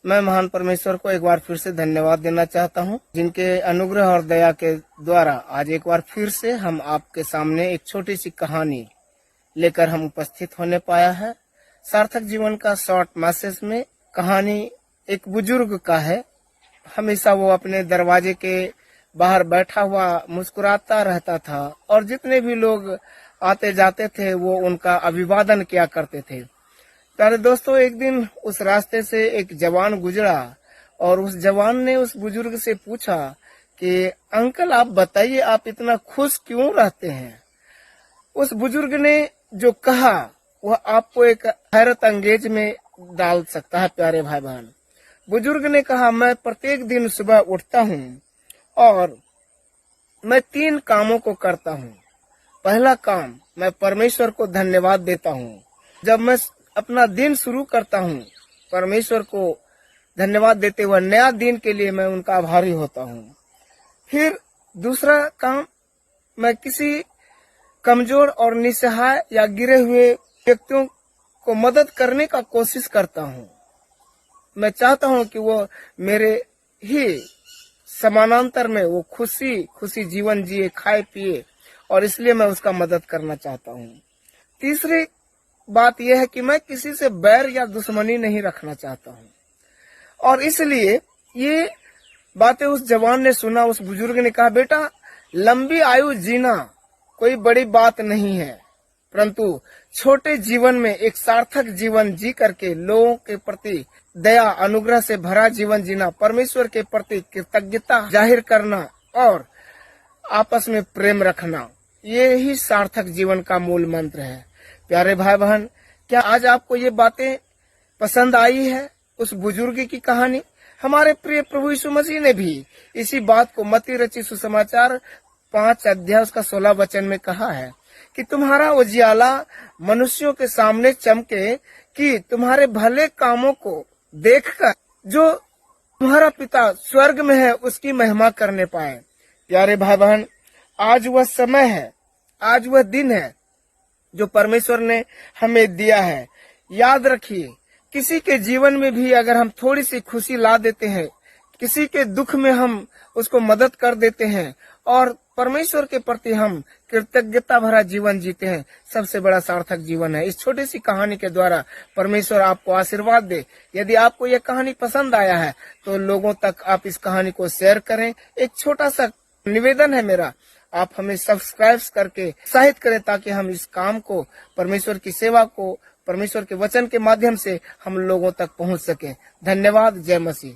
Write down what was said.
मैं महान परमेश्वर को एक बार फिर से धन्यवाद देना चाहता हूं, जिनके अनुग्रह और दया के द्वारा आज एक बार फिर से हम आपके सामने एक छोटी सी कहानी लेकर हम उपस्थित होने पाया है। सार्थक जीवन का शॉर्ट मैसेज में कहानी एक बुजुर्ग का है। हमेशा वो अपने दरवाजे के बाहर बैठा हुआ मुस्कुराता रहता था और जितने भी लोग आते जाते थे वो उनका अभिवादन किया करते थे। प्यारे दोस्तों, एक दिन उस रास्ते से एक जवान गुजरा और उस जवान ने उस बुजुर्ग से पूछा कि अंकल आप बताइए, आप इतना खुश क्यों रहते हैं। उस बुजुर्ग ने जो कहा वह आपको एक हैरत अंगेज में डाल सकता है। प्यारे भाई बहन, बुजुर्ग ने कहा, मैं प्रत्येक दिन सुबह उठता हूँ और मैं 3 कामों को करता हूँ। पहला काम, मैं परमेश्वर को धन्यवाद देता हूँ। जब मैं अपना दिन शुरू करता हूँ, परमेश्वर को धन्यवाद देते हुए नया दिन के लिए मैं उनका आभारी होता हूँ। फिर दूसरा काम, मैं किसी कमजोर और निसहाय या गिरे हुए व्यक्तियों को मदद करने का कोशिश करता हूँ। मैं चाहता हूँ कि वो मेरे ही समानांतर में वो खुशी जीवन जिए, खाए पिए, और इसलिए मैं उसका मदद करना चाहता हूँ। तीसरी बात यह है कि मैं किसी से बैर या दुश्मनी नहीं रखना चाहता हूँ। और इसलिए ये बातें उस जवान ने सुना। उस बुजुर्ग ने कहा, बेटा लंबी आयु जीना कोई बड़ी बात नहीं है, परंतु छोटे जीवन में एक सार्थक जीवन जी करके लोगों के प्रति दया अनुग्रह से भरा जीवन जीना, परमेश्वर के प्रति कृतज्ञता जाहिर करना और आपस में प्रेम रखना, ये ही सार्थक जीवन का मूल मंत्र है। प्यारे भाई बहन, क्या आज आपको ये बातें पसंद आई है? उस बुजुर्ग की कहानी। हमारे प्रिय प्रभु यीशु मसीह ने भी इसी बात को मत्ती रचित सुसमाचार 5 अध्याय उसका 16 वचन में कहा है कि तुम्हारा उजियाला मनुष्यों के सामने चमके कि तुम्हारे भले कामों को देखकर जो तुम्हारा पिता स्वर्ग में है उसकी महिमा करने पाए। प्यारे भाई बहन, आज वह समय है, आज वह दिन है जो परमेश्वर ने हमें दिया है। याद रखिए, किसी के जीवन में भी अगर हम थोड़ी सी खुशी ला देते हैं, किसी के दुख में हम उसको मदद कर देते हैं और परमेश्वर के प्रति हम कृतज्ञता भरा जीवन जीते हैं, सबसे बड़ा सार्थक जीवन है। इस छोटी सी कहानी के द्वारा परमेश्वर आपको आशीर्वाद दे। यदि आपको यह कहानी पसंद आया है तो लोगों तक आप इस कहानी को शेयर करें। एक छोटा सा निवेदन है मेरा, आप हमें सब्सक्राइब करके उत्साहित करें ताकि हम इस काम को, परमेश्वर की सेवा को, परमेश्वर के वचन के माध्यम से हम लोगों तक पहुंच सकें। धन्यवाद। जय मसीह।